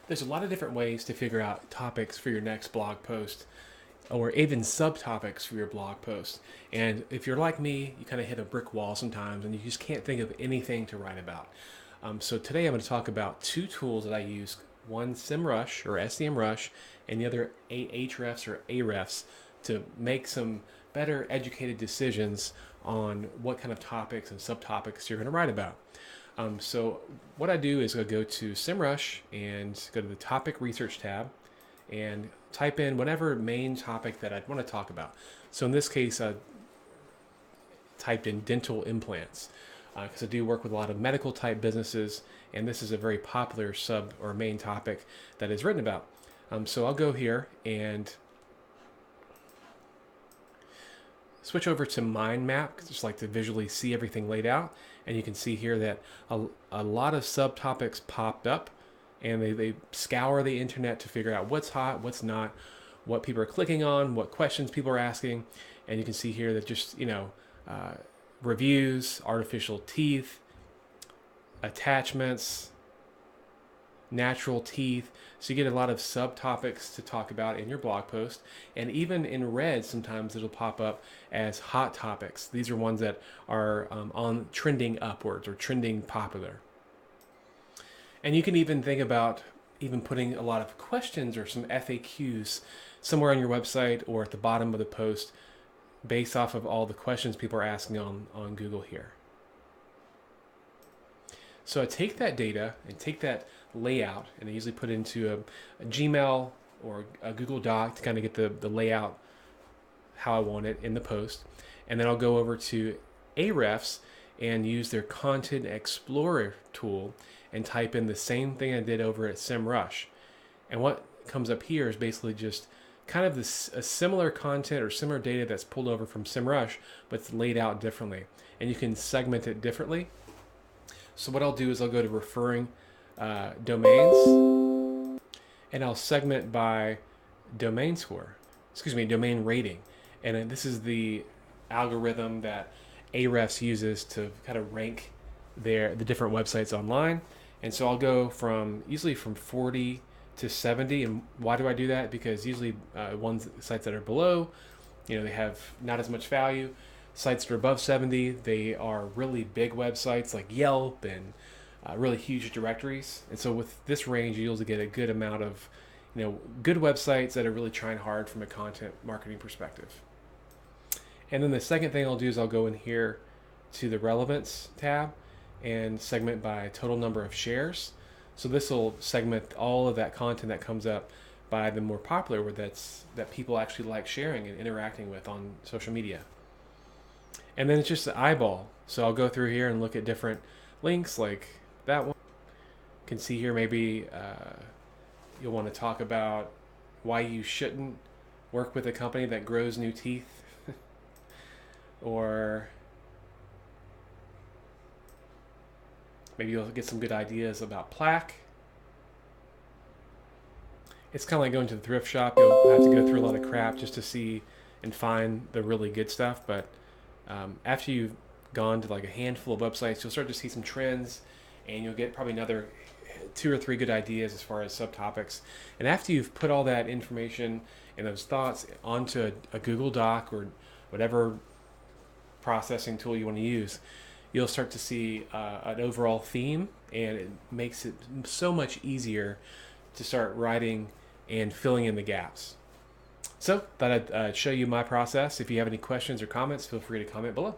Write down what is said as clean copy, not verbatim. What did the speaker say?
There's a lot of different ways to figure out topics for your next blog post or even subtopics for your blog post. And if you're like me, you kind of hit a brick wall sometimes and you just can't think of anything to write about. So today I'm going to talk about two tools that I use. One, SEMrush or SEMrush, and the other Ahrefs or Ahrefs, to make some better educated decisions on what kind of topics and subtopics you're going to write about. So what I do is I go to SEMrush and go to the topic research tab and type in whatever main topic that I'd want to talk about. So in this case, I typed in dental implants because I do work with a lot of medical type businesses, and this is a very popular sub or main topic that is written about. So I'll go here and switch over to mind map because I just like to visually see everything laid out, and you can see here that a lot of subtopics popped up, and they scour the internet to figure out what's hot, what's not, what people are clicking on, what questions people are asking. And you can see here that just reviews, artificial teeth, attachments, natural teeth. So you get a lot of subtopics to talk about in your blog post, and even in red sometimes it'll pop up as hot topics. These are ones that are on trending upwards or trending popular. And you can even think about even putting a lot of questions or some FAQs somewhere on your website or at the bottom of the post based off of all the questions people are asking on Google here. So I take that data and take that layout, and I usually put it into a Gmail or a Google Doc to kind of get the layout how I want it in the post. And then I'll go over to Ahrefs and use their Content Explorer tool and type in the same thing I did over at SEMrush. And what comes up here is basically just kind of a similar content or similar data that's pulled over from SEMrush, but it's laid out differently. And you can segment it differently. So what I'll do is I'll go to referring domains, and I'll segment by domain rating. And this is the algorithm that Ahrefs uses to kind of rank the different websites online. And so I'll go usually from 40 to 70. And why do I do that? Because usually sites that are below, they have not as much value. Sites that are above 70, they are really big websites like Yelp and really huge directories. And so with this range, you usually get a good amount of good websites that are really trying hard from a content marketing perspective. And then the second thing I'll do is I'll go in here to the relevance tab and segment by total number of shares. So this will segment all of that content that comes up by the more popular that people actually like sharing and interacting with on social media. And then it's just the eyeball. So I'll go through here and look at different links like that one. You can see here maybe you'll want to talk about why you shouldn't work with a company that grows new teeth. Or maybe you'll get some good ideas about plaque. It's kind of like going to the thrift shop. You'll have to go through a lot of crap just to see and find the really good stuff. But after you've gone to like a handful of websites, you'll start to see some trends, and you'll get probably another 2 or 3 good ideas as far as subtopics. And after you've put all that information and those thoughts onto a Google Doc or whatever processing tool you want to use, you'll start to see an overall theme, and it makes it so much easier to start writing and filling in the gaps. So thought I'd show you my process. If you have any questions or comments, feel free to comment below.